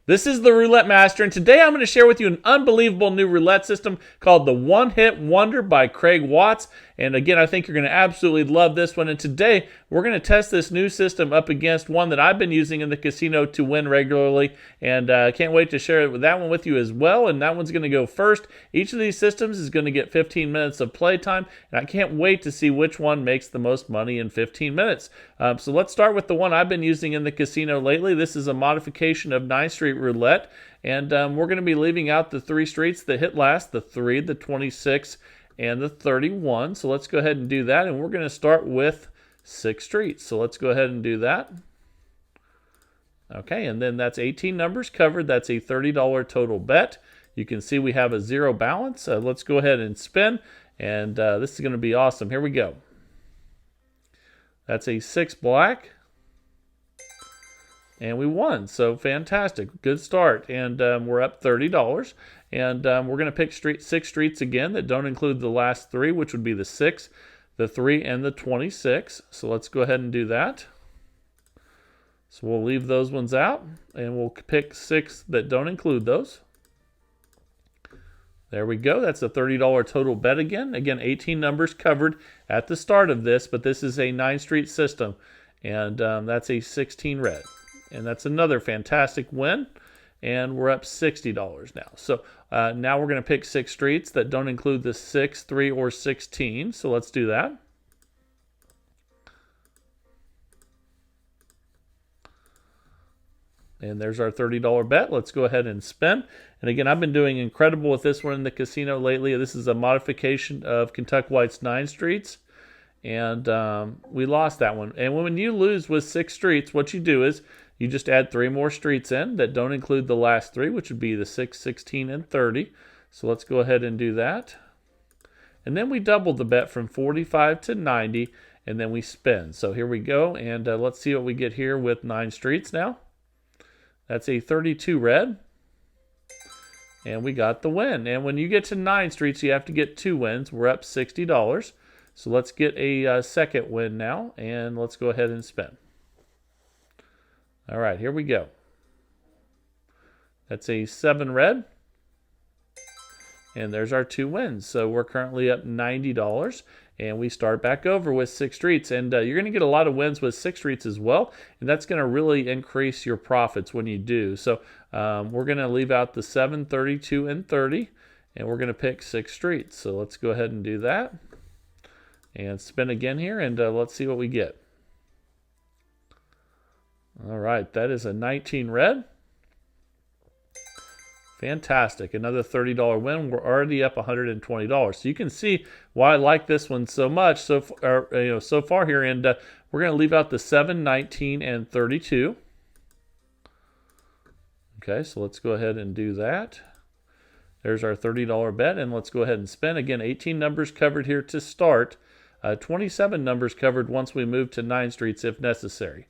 This is the Roulette Master, and today I'm going to share with you an unbelievable new roulette system called the One Hit Wonder by Craig Watts. And again, I think you're going to absolutely love this one. And today, we're going to test this new system up against one that I've been using in the casino to win regularly. And I can't wait to share that one with you as well. And that one's going to go first. Each of these systems is going to get 15 minutes of playtime. And I can't wait to see which one makes the most money in 15 minutes. So let's start with the one I've been using in the casino lately. This is a modification of 9th Street Roulette. And we're going to be leaving out the 3 streets that hit last, the 3, the 26, and the 31. So let's go ahead and do that. And we're going to start with 6 streets. So let's go ahead and do that. Okay, and then that's 18 numbers covered. That's a $30 total bet. You can see we have a 0 balance. Let's go ahead and spin. And this is going to be awesome. Here we go. That's a 6 black. And we won, so fantastic. Good start. And we're up $30. And we're going to pick 6 streets again that don't include the last 3, which would be the 6, the 3, and the 26. So let's go ahead and do that. So we'll leave those ones out, and we'll pick 6 that don't include those. There we go. That's a $30 total bet again. Again, 18 numbers covered at the start of this, but this is a 9th Street system. And that's a 16 red. And that's another fantastic win. And we're up $60 now. So now we're going to pick 6 streets that don't include the 6, 3, or 16. So let's do that. And there's our $30 bet. Let's go ahead and spin. And again, I've been doing incredible with this one in the casino lately. This is a modification of Kentucky White's 9 streets. And we lost that one. And when you lose with 6 streets, what you do is you just add 3 more streets in that don't include the last 3, which would be the 6, 16, and 30. So let's go ahead and do that. And then we double the bet from 45 to 90, and then we spin. So here we go, and let's see what we get here with 9 streets now. That's a 32 red. And we got the win. And when you get to 9 streets, you have to get 2 wins. We're up $60. So let's get a second win now, and let's go ahead and spin. All right, here we go. That's a 7 red. And there's our 2 wins. So we're currently up $90. And we start back over with 6 streets. And you're going to get a lot of wins with 6 streets as well. And that's going to really increase your profits when you do. So we're going to leave out the 7, 32, and 30. And we're going to pick 6 streets. So let's go ahead and do that. And spin again here. And let's see what we get. All right, that is a 19 red. Fantastic. Another $30 win. We're already up $120. So you can see why I like this one so much so far here. And we're going to leave out the 7, 19, and 32. Okay, so let's go ahead and do that. There's our $30 bet, and let's go ahead and spin. Again, 18 numbers covered here to start. 27 numbers covered once we move to 9 streets if necessary.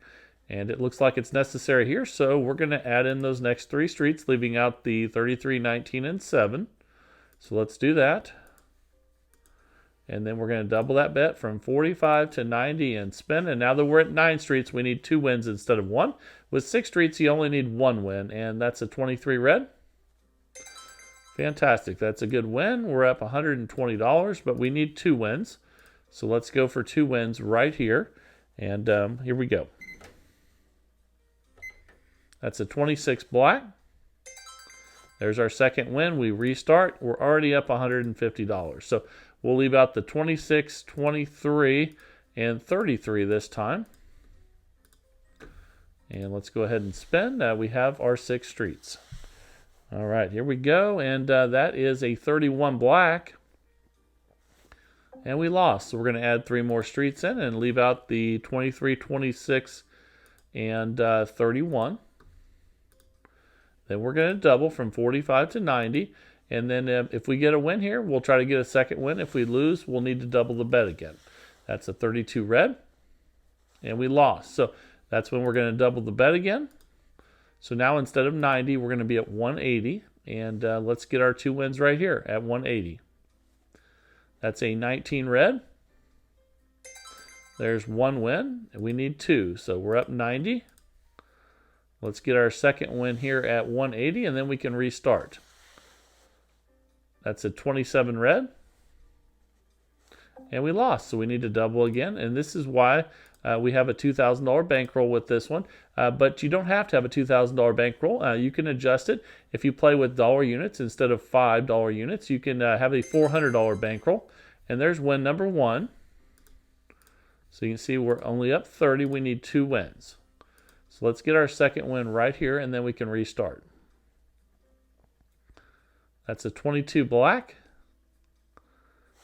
And it looks like it's necessary here, so we're going to add in those next 3 streets, leaving out the 33, 19, and 7. So let's do that. And then we're going to double that bet from 45 to 90 and spin. And now that we're at 9 streets, we need 2 wins instead of 1. With 6 streets, you only need 1 win, and that's a 23 red. Fantastic. That's a good win. We're up $120, but we need 2 wins. So let's go for 2 wins right here. And here we go. That's a 26 black. There's our second win. We restart. We're already up $150. So we'll leave out the 26, 23, and 33 this time. And let's go ahead and spin. We have our 6 streets. All right, here we go. And that is a 31 black. And we lost. So we're going to add 3 more streets in and leave out the 23, 26, and 31. Then we're going to double from 45 to 90. And then if we get a win here, we'll try to get a second win. If we lose, we'll need to double the bet again. That's a 32 red. And we lost. So that's when we're going to double the bet again. So now instead of 90, we're going to be at 180. And let's get our 2 wins right here at 180. That's a 19 red. There's 1 win. And we need 2. So we're up 90. Let's get our second win here at 180, and then we can restart. That's a 27 red. And we lost, so we need to double again. And this is why we have a $2,000 bankroll with this one. But you don't have to have a $2,000 bankroll. You can adjust it. If you play with dollar units instead of $5 units, you can have a $400 bankroll. And there's win number 1. So you can see we're only up 30. We need 2 wins. So let's get our second win right here, and then we can restart. That's a 22 black.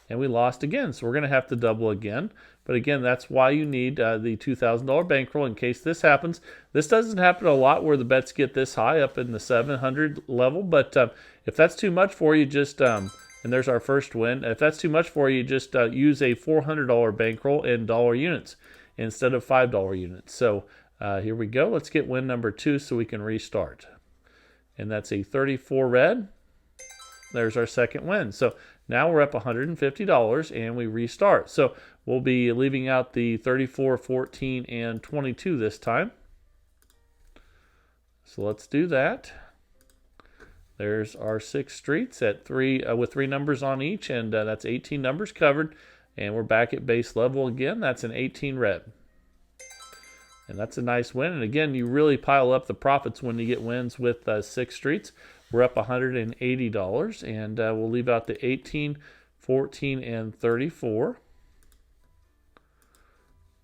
And we lost again, so we're going to have to double again. But again, that's why you need the $2,000 bankroll in case this happens. This doesn't happen a lot where the bets get this high up in the 700 level. But if that's too much for you, just and there's our first win. If that's too much for you, just use a $400 bankroll in dollar units instead of $5 units. So here we go. Let's get win number 2 so we can restart. And that's a 34 red. There's our second win. So now we're up $150 and we restart. So we'll be leaving out the 34, 14, and 22 this time. So let's do that. There's our 6 streets at with 3 numbers on each, and that's 18 numbers covered. And we're back at base level again. That's an 18 red. And that's a nice win. And again, you really pile up the profits when you get wins with 6 streets. We're up $180, and we'll leave out the 18, 14, and 34.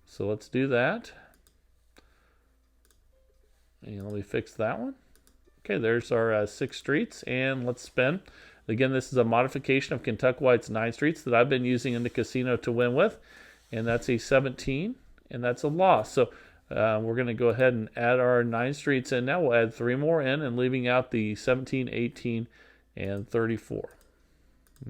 So let's do that. And let me fix that one. Okay, there's our 6 streets, and let's spin. Again, this is a modification of Kentucky White's 9 streets that I've been using in the casino to win with. And that's a 17, and that's a loss. So we're going to go ahead and add our 9 streets in now. We'll add 3 more in and leaving out the 17, 18, and 34.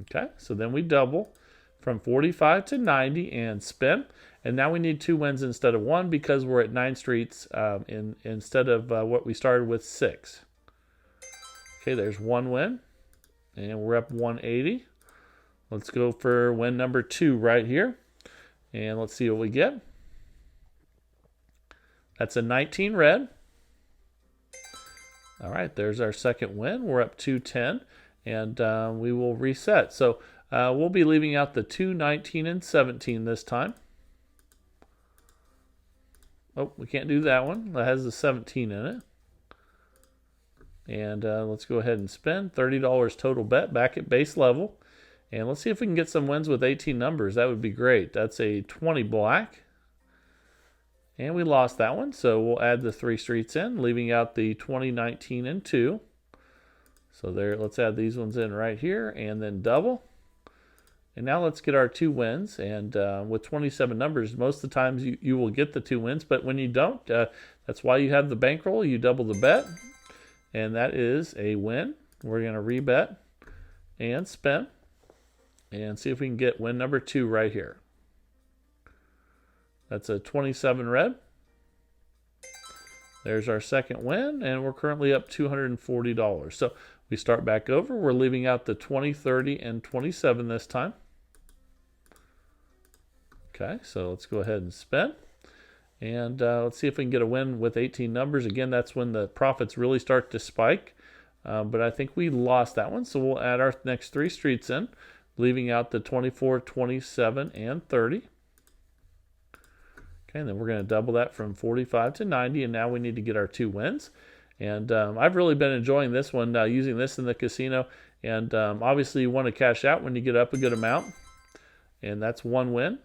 Okay, so then we double from 45 to 90 and spin. And now we need 2 wins instead of 1 because we're at 9 streets instead of what we started with 6. Okay, there's 1 win. And we're up 180. Let's go for win number 2 right here. And let's see what we get. That's a 19 red. All right, there's our second win. We're up 210, and we will reset. So we'll be leaving out the 2, 19, and 17 this time. Oh, we can't do that one. That has the 17 in it. And let's go ahead and spend $30 total bet back at base level. And let's see if we can get some wins with 18 numbers. That would be great. That's a 20 black. And we lost that one, so we'll add the 3 streets in, leaving out the 20, 19, and 2. So there, let's add these ones in right here, and then double. And now let's get our 2 wins. And with 27 numbers, most of the times you will get the 2 wins, but when you don't, that's why you have the bankroll. You double the bet, and that is a win. We're going to rebet and spin, and see if we can get win number 2 right here. That's a 27 red. There's our second win, and we're currently up $240. So we start back over. We're leaving out the 20, 30, and 27 this time. Okay, so let's go ahead and spin. And let's see if we can get a win with 18 numbers. Again, that's when the profits really start to spike. But I think we lost that one, so we'll add our next 3 streets in, leaving out the 24, 27, and 30. Okay, and then we're going to double that from 45 to 90, and now we need to get our 2 wins. And I've really been enjoying this one, using this in the casino. And obviously you want to cash out when you get up a good amount. And that's 1 win.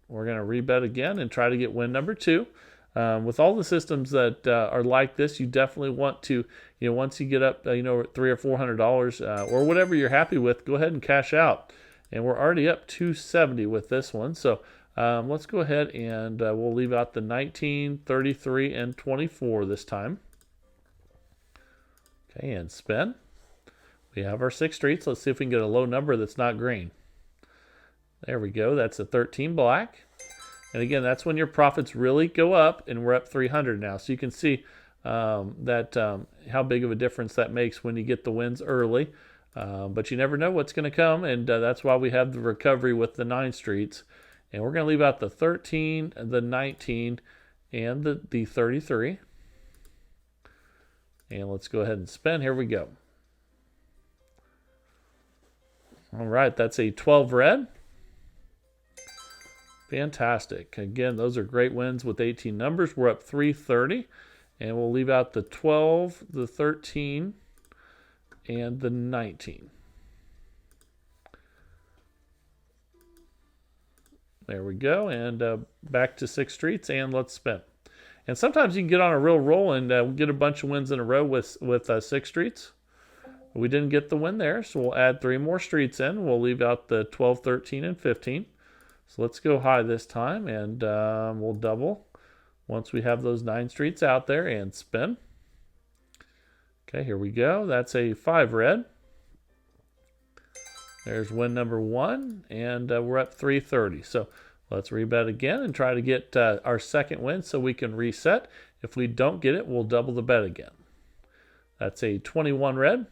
We're going to rebet again and try to get win number 2. With all the systems that are like this, you definitely want to, once you get up, $300 or $400 or whatever you're happy with, go ahead and cash out. And we're already up $270 with this one. So let's go ahead and we'll leave out the 19, 33, and 24 this time. Okay, and spin. We have our 6 streets. Let's see if we can get a low number that's not green. There we go. That's a 13 black. And again, that's when your profits really go up, and we're up 300 now. So you can see that how big of a difference that makes when you get the wins early. But you never know what's going to come, and that's why we have the recovery with the 9 streets. And we're going to leave out the 13, the 19, and the 33. And let's go ahead and spin. Here we go. All right, that's a 12 red. Fantastic. Again, those are great wins with 18 numbers. We're up 330. And we'll leave out the 12, the 13, and the 19. There we go. And back to 6 streets, and let's spin. And sometimes you can get on a real roll and get a bunch of wins in a row with 6 streets. We didn't get the win there, so we'll add 3 more streets in. We'll leave out the 12, 13, and 15. So let's go high this time, and we'll double once we have those 9 streets out there, and spin. Okay, here we go. That's a 5 red. There's win number 1, and we're up 330. So let's rebet again and try to get our second win so we can reset. If we don't get it, we'll double the bet again. That's a 21 red.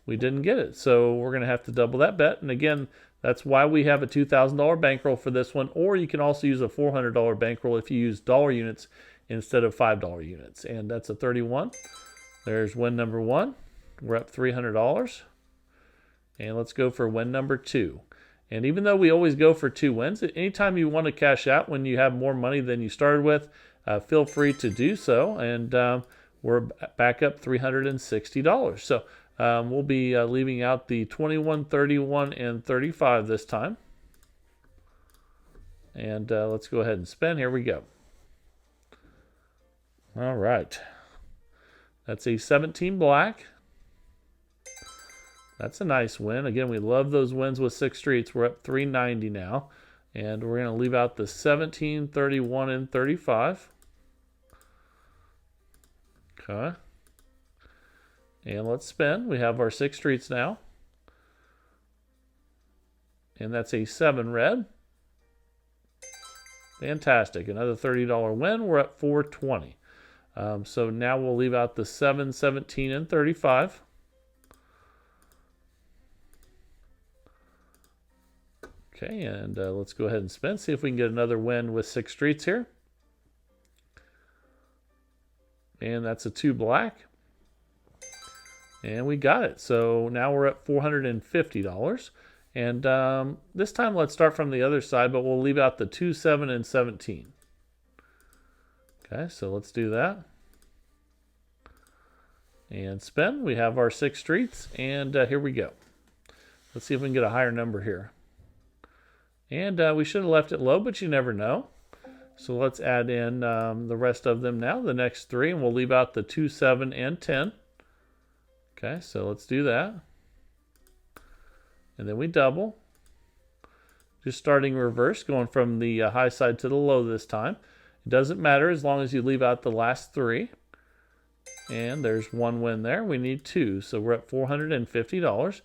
We didn't get it, so we're going to have to double that bet. And again, that's why we have a $2,000 bankroll for this one, or you can also use a $400 bankroll if you use dollar units instead of $5 units. And that's a 31. There's win number 1. We're up $300. And let's go for win number 2. And even though we always go for 2 wins, anytime you want to cash out when you have more money than you started with, feel free to do so. And we're back up $360. So we'll be leaving out the 21, 31, and 35 this time. And let's go ahead and spin. Here we go. All right. That's a 17 black. That's a nice win. Again, we love those wins with 6 streets. We're up 390 now. And we're going to leave out the 17, 31, and 35. Okay. And let's spin. We have our 6 streets now. And that's a 7 red. Fantastic. Another $30 win. We're at 420. So now we'll leave out the 7, 17, and 35. Okay, and let's go ahead and spin. See if we can get another win with 6 streets here. And that's a 2 black. And we got it. So now we're at $450. And this time let's start from the other side, but we'll leave out the 2, 7, and 17. Okay, so let's do that. And spin. We have our 6 streets, and here we go. Let's see if we can get a higher number here. And we should have left it low, but you never know. So let's add in the rest of them now, the next 3, and we'll leave out the 2, 7, and 10. Okay, so let's do that. And then we double. Just starting reverse, going from the high side to the low this time. It doesn't matter as long as you leave out the last 3. And there's 1 win there. We need 2, so we're at $450.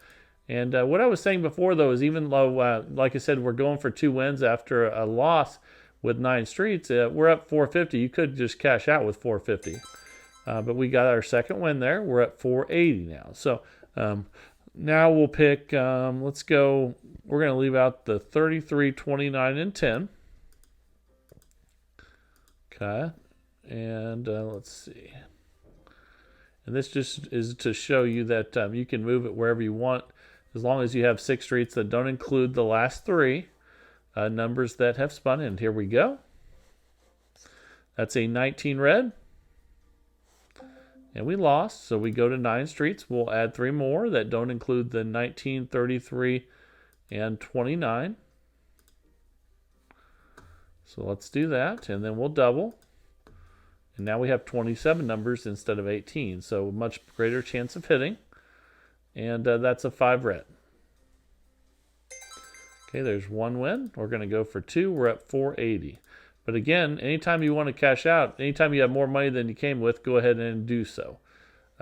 And what I was saying before, though, is even though, like I said, we're going for 2 wins after a loss with 9 streets, we're up $450. You could just cash out with $450. But we got our second win there. We're at $480 now. So now we'll pick, let's go, we're going to leave out the 33, 29, and 10. Okay. And let's see. And this just is to show you that you can move it wherever you want, as long as you have 6 streets that don't include the last 3 numbers that have spun. And here we go. That's a 19 red. And we lost, so we go to 9 streets. We'll add 3 more that don't include the 19, 33, and 29. So let's do that, and then we'll double. And now we have 27 numbers instead of 18, so much greater chance of hitting. And that's a 5 red. Okay, there's 1 win. We're going to go for 2. We're at 480. But again, anytime you want to cash out, anytime you have more money than you came with, go ahead and do so.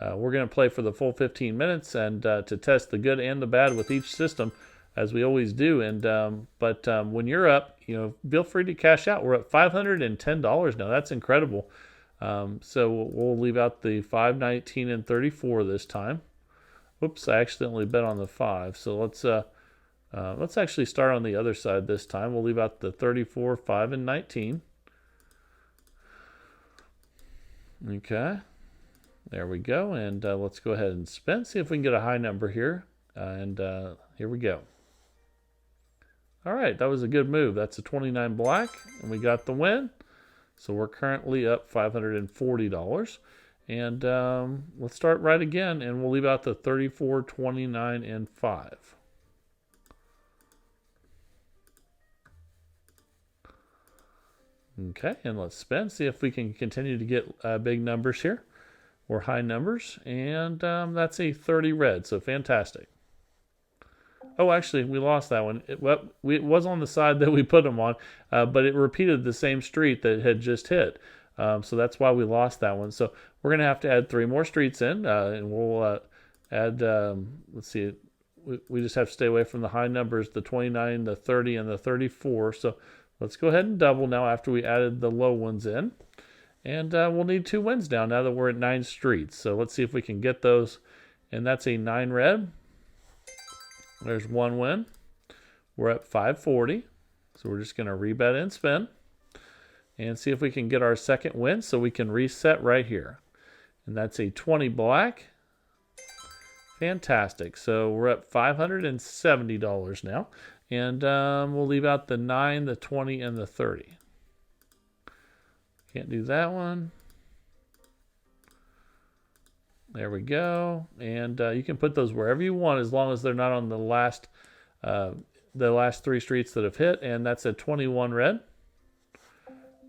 We're going to play for the full 15 minutes and to test the good and the bad with each system, as we always do. And but when you're up, feel free to cash out. We're at $510 now. That's incredible. So we'll leave out the 5, 19, and 34 this time. Oops, I accidentally bet on the 5. So let's actually start on the other side this time. We'll leave out the 34, 5, and 19. Okay. There we go. And let's go ahead and spin. See if we can get a high number here. Here we go. All right, that was a good move. That's a 29 black, and we got the win. So we're currently up $540. And let's start right again, and we'll leave out the 34, 29, and 5. Okay, and let's spin. See if we can continue to get big numbers here, or high numbers. And that's a 30 red, so fantastic. Oh, actually, we lost that one. It was on the side that we put them on, but it repeated the same street that had just hit. So that's why we lost that one. So we're going to have to add 3 more streets in, and we'll add, let's see, we just have to stay away from the high numbers, the 29, the 30, and the 34. So let's go ahead and double now after we added the low ones in. And we'll need 2 wins now that we're at 9 streets. So let's see if we can get those. And that's a 9 red. There's 1 win. We're at 540. So we're just going to rebet and spin. And see if we can get our second win so we can reset right here. And that's a 20 black. Fantastic. So we're at $570 now. And we'll leave out the 9, the 20, and the 30. Can't do that one. There we go. And you can put those wherever you want as long as they're not on the last 3 streets that have hit. And that's a 21 red.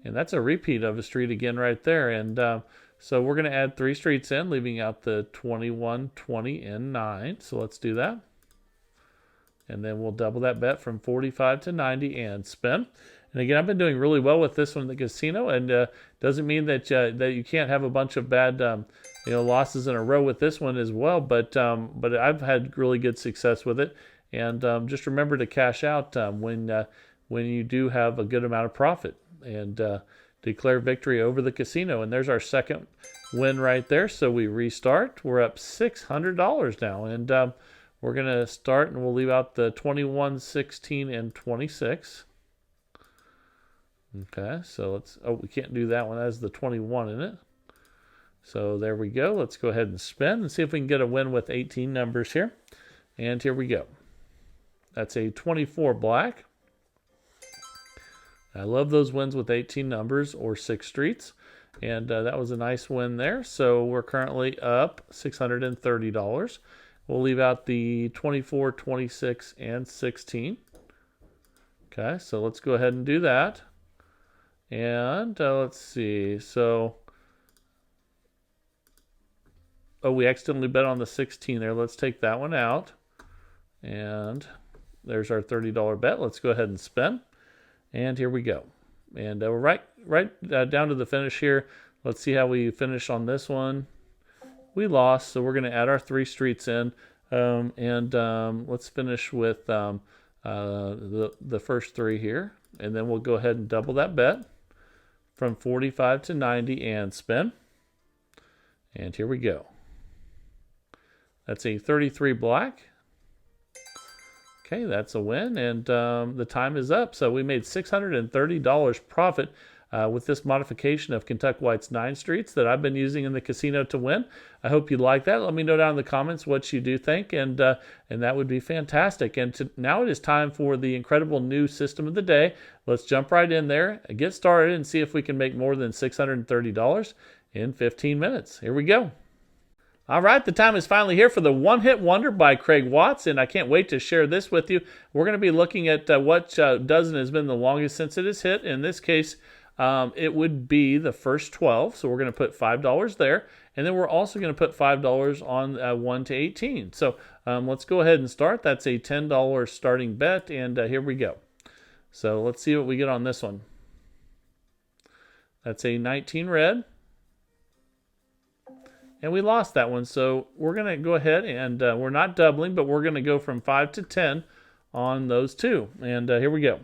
And that's a repeat of a street again right there. And so we're going to add 3 streets in, leaving out the 21, 20, and 9. So let's do that. And then we'll double that bet from 45 to 90 and spin. And again, I've been doing really well with this one in the casino, and doesn't mean that you can't have a bunch of bad losses in a row with this one as well. But I've had really good success with it. And just remember to cash out when you do have a good amount of profit, and declare victory over the casino. And there's our second win right there. So we restart. We're up $600 now, and we're going to start, and we'll leave out the 21, 16, and 26. Okay, so we can't do that one. That has the 21 in it. So there we go. Let's go ahead and spin and see if we can get a win with 18 numbers here. And here we go. That's a 24 black. I love those wins with 18 numbers or 6 streets. And that was a nice win there. So we're currently up $630. We'll leave out the 24, 26, and 16. Okay, so let's go ahead and do that. And let's see. So, we accidentally bet on the 16 there. Let's take that one out. And there's our $30 bet. Let's go ahead and spin. And here we go. And we're right down to the finish here. Let's see how we finish on this one. We lost, so we're going to add our 3 streets in. Let's finish with the first 3 here. And then we'll go ahead and double that bet from 45 to 90 and spin. And here we go. That's a 33 black. Okay, that's a win, and the time is up. So we made $630 profit with this modification of Kentucky White's 9 streets that I've been using in the casino to win. I hope you like that. Let me know down in the comments what you do think, and that would be fantastic. And now it is time for the incredible new system of the day. Let's jump right in there, get started, and see if we can make more than $630 in 15 minutes. Here we go. All right, the time is finally here for the one-hit wonder by Craig Watts, and I can't wait to share this with you. We're going to be looking at what dozen has been the longest since it has hit. In this case, it would be the first 12, so we're going to put $5 there, and then we're also going to put $5 on 1 to 18. So let's go ahead and start. That's a $10 starting bet, and here we go. So let's see what we get on this one. That's a 19 red. And we lost that one, so we're going to go ahead and we're not doubling, but we're going to go from 5 to 10 on those 2. And here we go.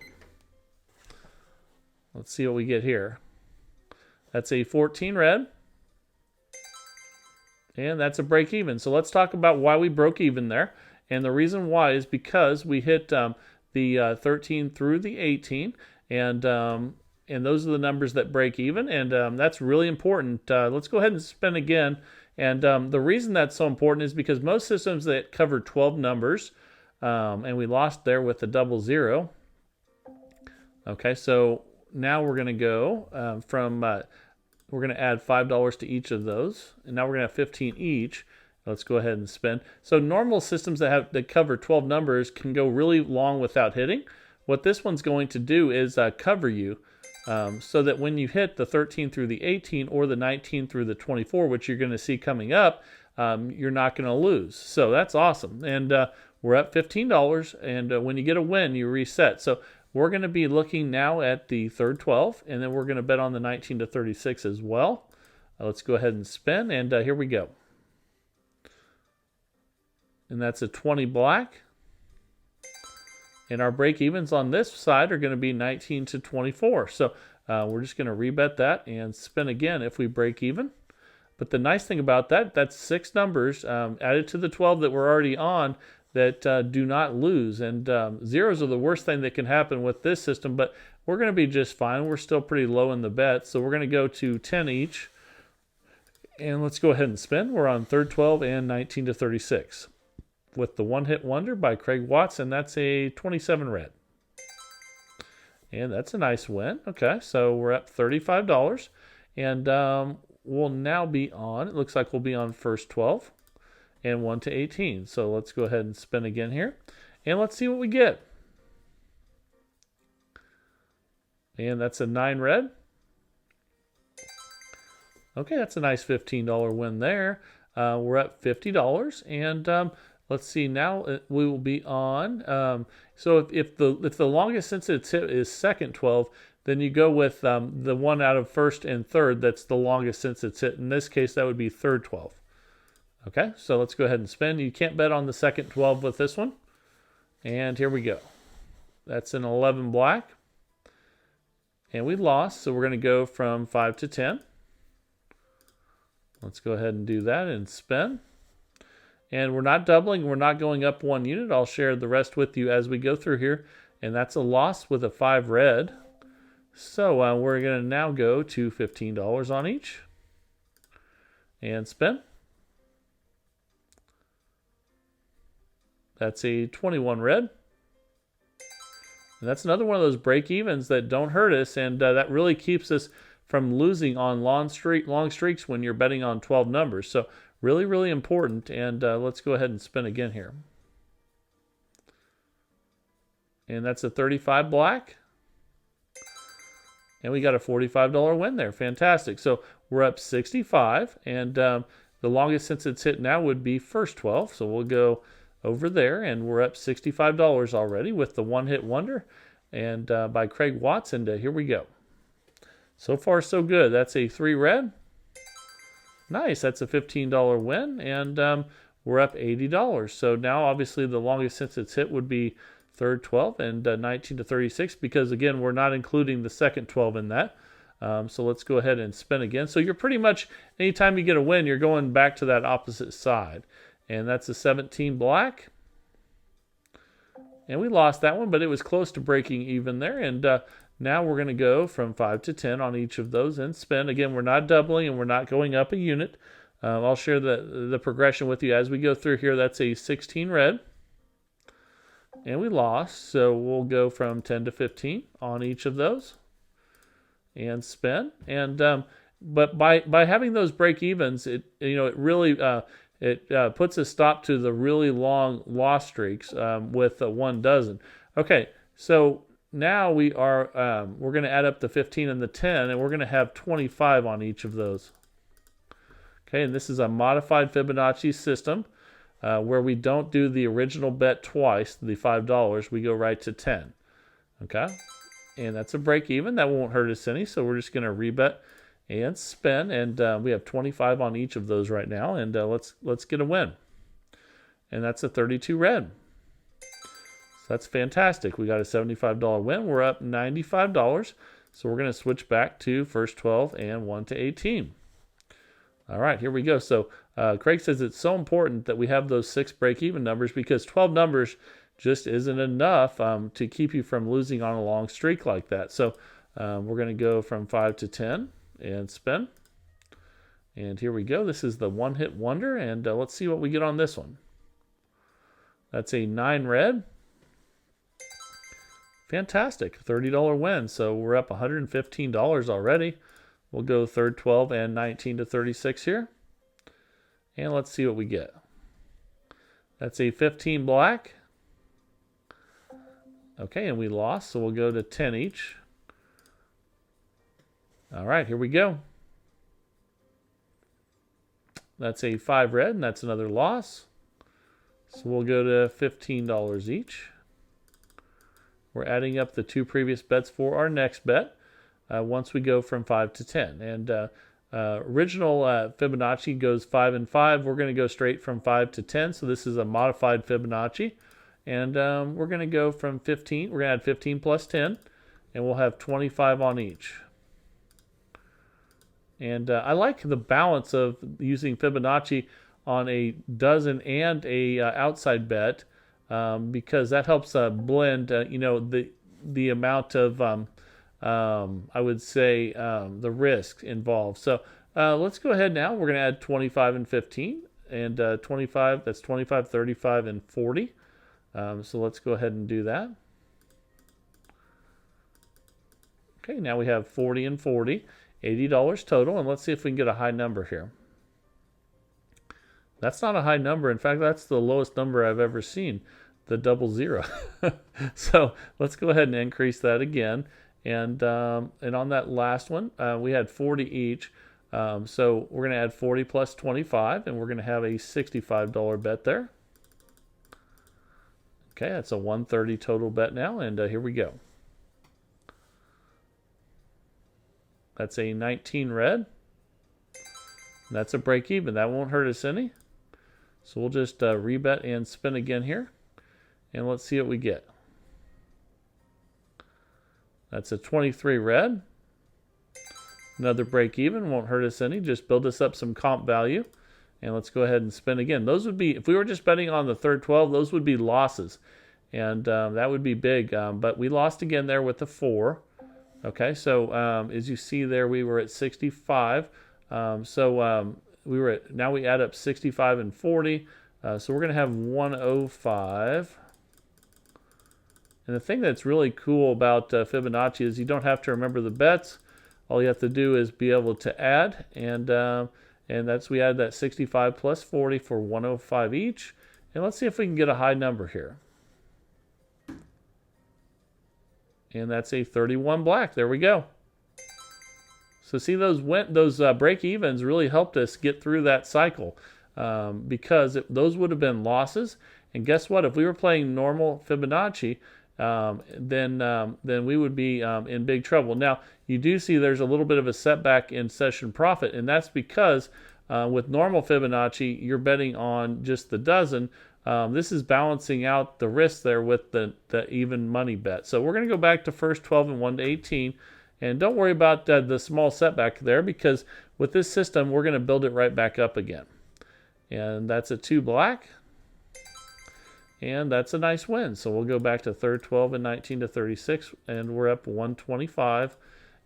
Let's see what we get here. That's a 14 red. And that's a break even. So let's talk about why we broke even there. And the reason why is because we hit the 13 through the 18. And those are the numbers that break even. And that's really important. Let's go ahead and spin again And the reason that's so important is because most systems that cover 12 numbers, and we lost there with the double zero. Okay, so now we're going to go we're going to add $5 to each of those, and now we're going to have 15 each. Let's go ahead and spin. So normal systems that cover 12 numbers can go really long without hitting. What this one's going to do is cover you so that when you hit the 13 through the 18 or the 19 through the 24, which you're going to see coming up, you're not going to lose. So that's awesome. And we're at $15, and when you get a win, you reset. So we're going to be looking now at the third 12, and then we're going to bet on the 19 to 36 as well. Let's go ahead and spin, and here we go. And that's a 20 black. And our break evens on this side are going to be 19 to 24. So we're just going to rebet that and spin again if we break even. But the nice thing about that, that's 6 numbers added to the 12 that we're already on that do not lose. And zeros are the worst thing that can happen with this system, but we're going to be just fine. We're still pretty low in the bet. So we're going to go to 10 each. And let's go ahead and spin. We're on third 12 and 19 to 36. With the One Hit Wonder by Craig Watts, and that's a 27 red. And that's a nice win. Okay, so we're up $35. And we'll now be on, it looks like we'll be on first 12 and 1 to 18. So let's go ahead and spin again here. And let's see what we get. And that's a 9 red. Okay, that's a nice $15 win there. We're up $50. And let's see, now we will be on. So if the longest since it's hit is second 12, then you go with the one out of first and third that's the longest since it's hit. In this case, that would be third 12. Okay, so let's go ahead and spin. You can't bet on the second 12 with this one. And here we go. That's an 11 black. And we lost, so we're going to go from 5 to 10. Let's go ahead and do that and spin. And we're not doubling, we're not going up 1 unit. I'll share the rest with you as we go through here. And that's a loss with a 5 red. So we're going to now go to $15 on each. And spin. That's a 21 red. And that's another one of those break evens that don't hurt us, and that really keeps us from losing on long streaks when you're betting on 12 numbers. So really, really important. And let's go ahead and spin again here. And that's a 35 black. And we got a $45 win there. Fantastic. So we're up 65. And the longest since it's hit now would be first 12. So we'll go over there. And we're up $65 already with the One Hit Wonder and by Craig Watts. And here we go. So far, so good. That's a 3 red. Nice. That's a $15 win. And we're up $80. So now, obviously, the longest since it's hit would be third 12 and 19 to 36 because, again, we're not including the second 12 in that. So let's go ahead and spin again. So you're pretty much, anytime you get a win, you're going back to that opposite side. And that's a 17 black. And we lost that one, but it was close to breaking even there. And now we're going to go from 5 to 10 on each of those and spin. Again, we're not doubling and we're not going up a unit. I'll share the progression with you as we go through here. That's a 16 red. And we lost, so we'll go from 10 to 15 on each of those and spin. And but by having those break evens, it really puts a stop to the really long loss streaks with 1 dozen. Okay, so now we're going to add up the 15 and the 10, and we're going to have 25 on each of those. Okay, and this is a modified Fibonacci system where we don't do the original bet twice, the $5. We go right to 10. Okay, and that's a break even. That won't hurt us any, so we're just going to rebet and spin, and we have 25 on each of those right now, and let's get a win. And that's a 32 red. So that's fantastic. We got a $75 win. We're up $95, so we're going to switch back to first 12 and 1 to 18. All right, here we go. So Craig says it's so important that we have those 6 break-even numbers because 12 numbers just isn't enough to keep you from losing on a long streak like that. So we're going to go from 5 to 10 and spin. And here we go. This is the one-hit wonder, and let's see what we get on this one. That's a 9 red. Fantastic, $30 win. So we're up $115 already. We'll go third 12 and 19 to 36 here. And let's see what we get. That's a 15 black. Okay, and we lost, so we'll go to 10 each. All right, here we go. That's a 5 red, and that's another loss. So we'll go to $15 each. We're adding up the 2 previous bets for our next bet once we go from 5 to 10. And original Fibonacci goes 5 and 5. We're going to go straight from 5 to 10. So this is a modified Fibonacci. And we're going to go from 15. We're going to add 15 plus 10. And we'll have 25 on each. And I like the balance of using Fibonacci on a dozen and a outside bet because that helps blend, the amount of, I would say, the risk involved. So let's go ahead now. We're going to add 25 and 15. And 25, that's 25, 35, and 40. So let's go ahead and do that. Okay, now we have 40 and 40. $80 total, and let's see if we can get a high number here. That's not a high number. In fact, that's the lowest number I've ever seen, the 00. So let's go ahead and increase that again. And on that last one, we had 40 each. So we're going to add 40 plus 25, and we're going to have a $65 bet there. Okay, that's a 130 total bet now, and here we go. That's a 19 red. That's a break even. That won't hurt us any. So we'll just rebet and spin again here. And let's see what we get. That's a 23 red. Another break even. Won't hurt us any. Just build us up some comp value. And let's go ahead and spin again. Those would be, if we were just betting on the third 12, those would be losses. And that would be big. But we lost again there with the 4. Okay, so as you see there, we were at 65. We were at, now we add up 65 and 40. So we're going to have 105. And the thing that's really cool about Fibonacci is you don't have to remember the bets. All you have to do is be able to add. And that's, we add that 65 plus 40 for 105 each. And let's see if we can get a high number here. And that's a 31 black. There we go. So see, those break evens really helped us get through that cycle because those would have been losses. And guess what? If we were playing normal Fibonacci, then we would be in big trouble. Now you do see there's a little bit of a setback in session profit, and that's because with normal Fibonacci, you're betting on just the dozen. This is balancing out the risk there with the even money bet. So we're going to go back to first 12 and 1 to 18. And don't worry about the small setback there because with this system, we're going to build it right back up again. And that's a 2 black. And that's a nice win. So we'll go back to third 12 and 19 to 36. And we're up 125.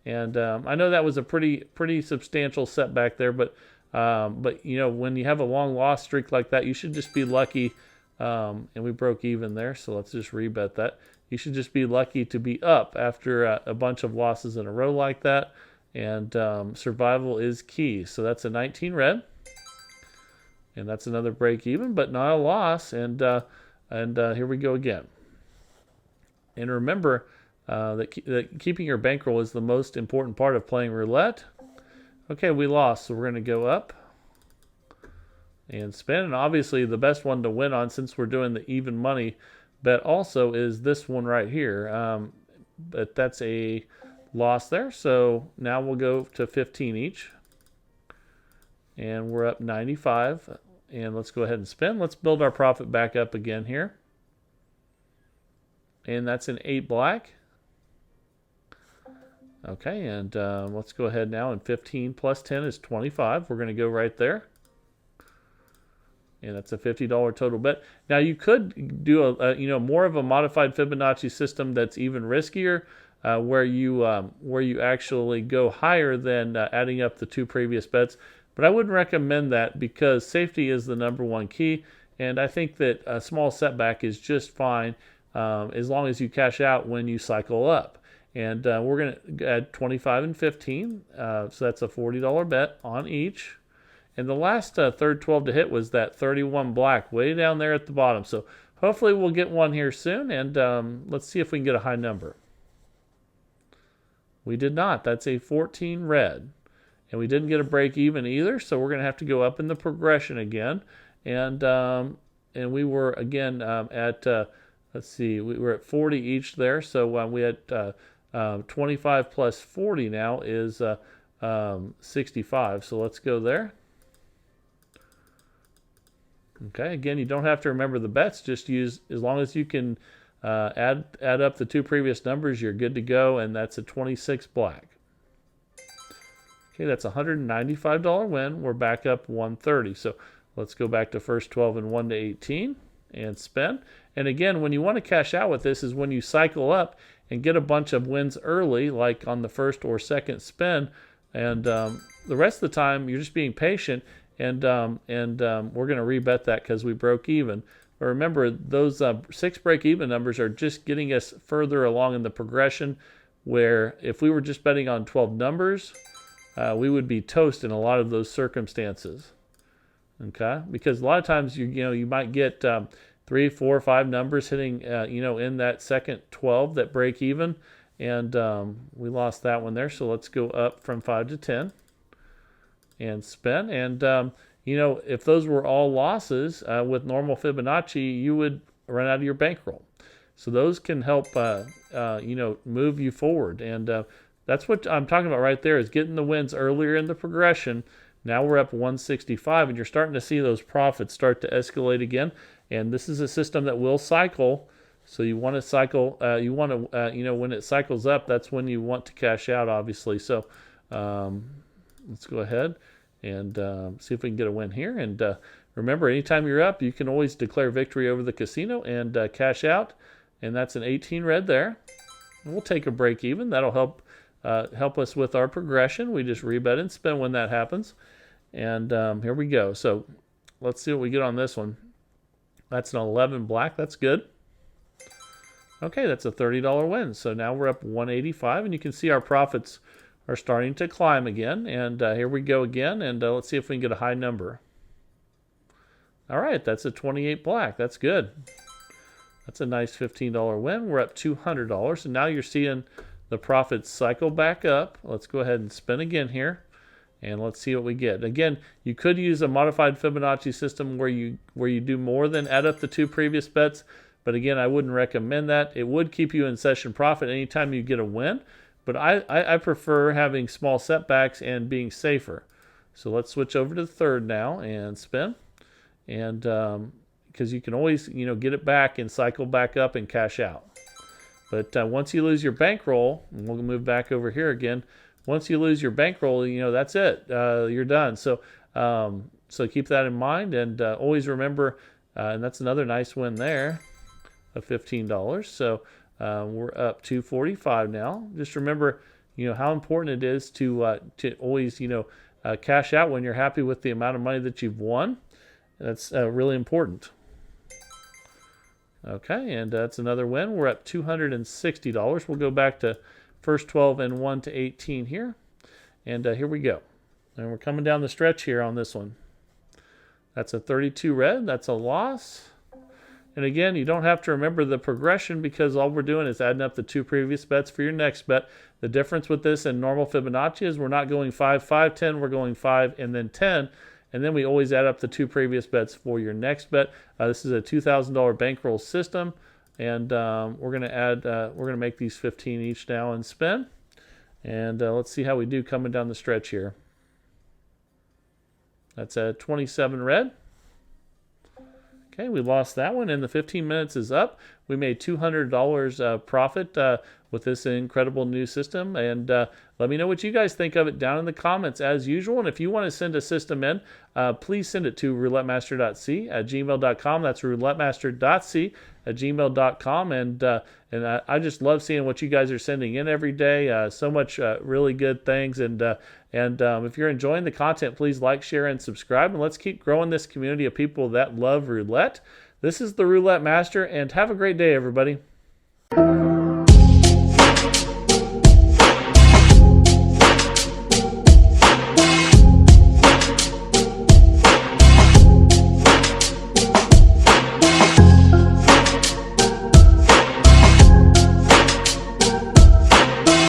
And I know that was a pretty substantial setback there. But when you have a long loss streak like that, you should just be lucky. And we broke even there, so let's just rebet that. You should just be lucky to be up after a bunch of losses in a row like that. And survival is key. So that's a 19 red. And that's another break even, but not a loss. And here we go again. And remember that keeping your bankroll is the most important part of playing roulette. Okay, we lost, so we're going to go up and spin. And obviously the best one to win on, since we're doing the even money bet also, is this one right here. But that's a loss there. So now we'll go to 15 each. And we're up 95. And let's go ahead and spin. Let's build our profit back up again here. And that's an 8 black. Okay, and let's go ahead now, and 15 plus 10 is 25. We're going to go right there. And that's a $50 total bet. Now you could do a more of a modified Fibonacci system that's even riskier, where you actually go higher than adding up the 2 previous bets. But I wouldn't recommend that because safety is the #1 key. And I think that a small setback is just fine as long as you cash out when you cycle up. And we're going to add 25 and 15. So that's a $40 bet on each. And the last third 12 to hit was that 31 black way down there at the bottom. So hopefully we'll get one here soon. And let's see if we can get a high number. We did not. That's a 14 red. And we didn't get a break even either. So we're going to have to go up in the progression again. And we were again at let's see, we were at 40 each there. So we had 25 plus 40 now is 65. So let's go there. Okay, again, you don't have to remember the bets. Just use, as long as you can add up the two previous numbers, you're good to go. And that's a 26 black. Okay, that's a $195 win. We're back up 130. So let's go back to first 12 and 1 to 18 and spend. And again, when you want to cash out with this is when you cycle up and get a bunch of wins early, like on the first or second spin. And the rest of the time, you're just being patient. And we're going to rebet that because we broke even. But remember, those 6 break-even numbers are just getting us further along in the progression, where if we were just betting on 12 numbers, we would be toast in a lot of those circumstances. Okay, because a lot of times you might get 3, 4, 5 numbers hitting in that second 12 that break even, and we lost that one there. So let's go up from 5 to 10 and spin. And if those were all losses with normal Fibonacci, you would run out of your bankroll. So those can help move you forward, and that's what I'm talking about right there, is getting the wins earlier in the progression. Now we're up 165, and you're starting to see those profits start to escalate again. And this is a system that will cycle. So you want to cycle, when it cycles up, that's when you want to cash out, obviously. So let's go ahead and see if we can get a win here. And remember, anytime you're up, you can always declare victory over the casino and cash out. And that's an 18 red there. And we'll take a break even. That'll help us with our progression. We just rebet and spin when that happens. And here we go. So let's see what we get on this one. That's an 11 black. That's good. Okay, that's a $30 win. So now we're up 185, and you can see our profits are starting to climb again. And here we go again, and let's see if we can get a high number. All right, that's a 28 black. That's good. That's a nice $15 win. We're up $200, and now you're seeing the profits cycle back up. Let's go ahead and spin again here, and let's see what we get. Again, you could use a modified Fibonacci system where you do more than add up the 2 previous bets, but again, I wouldn't recommend that. It would keep you in session profit anytime you get a win, but I prefer having small setbacks and being safer. So let's switch over to the third now and spin, and because you can always get it back and cycle back up and cash out. But once you lose your bankroll, and we'll move back over here again. Once you lose your bankroll, that's it. You're done. So keep that in mind, and always remember. And that's another nice win there, of $15. So we're up $245 now. Just remember, how important it is to always cash out when you're happy with the amount of money that you've won. That's really important. Okay, and that's another win. We're up $260. We'll go back to first 12 and 1 to 18 here. And here we go. And we're coming down the stretch here on this one. That's a 32 red. That's a loss. And again, you don't have to remember the progression because all we're doing is adding up the 2 previous bets for your next bet. The difference with this and normal Fibonacci is we're not going 5, 5, 10. We're going 5 and then 10. And then we always add up the 2 previous bets for your next bet. This is a $2,000 bankroll system, and we're going to add. We're going to make these 15 each now and spin. And let's see how we do coming down the stretch here. That's a 27 red. Okay, we lost that one, and the 15 minutes is up. We made $200 profit with this incredible new system. And let me know what you guys think of it down in the comments as usual. And if you want to send a system in, please send it to roulettemaster.c@gmail.com. That's roulettemaster.c@gmail.com. And I just love seeing what you guys are sending in every day. So much really good things. And if you're enjoying the content, please like, share, and subscribe. And let's keep growing this community of people that love roulette. This is the Roulette Master, and have a great day, everybody.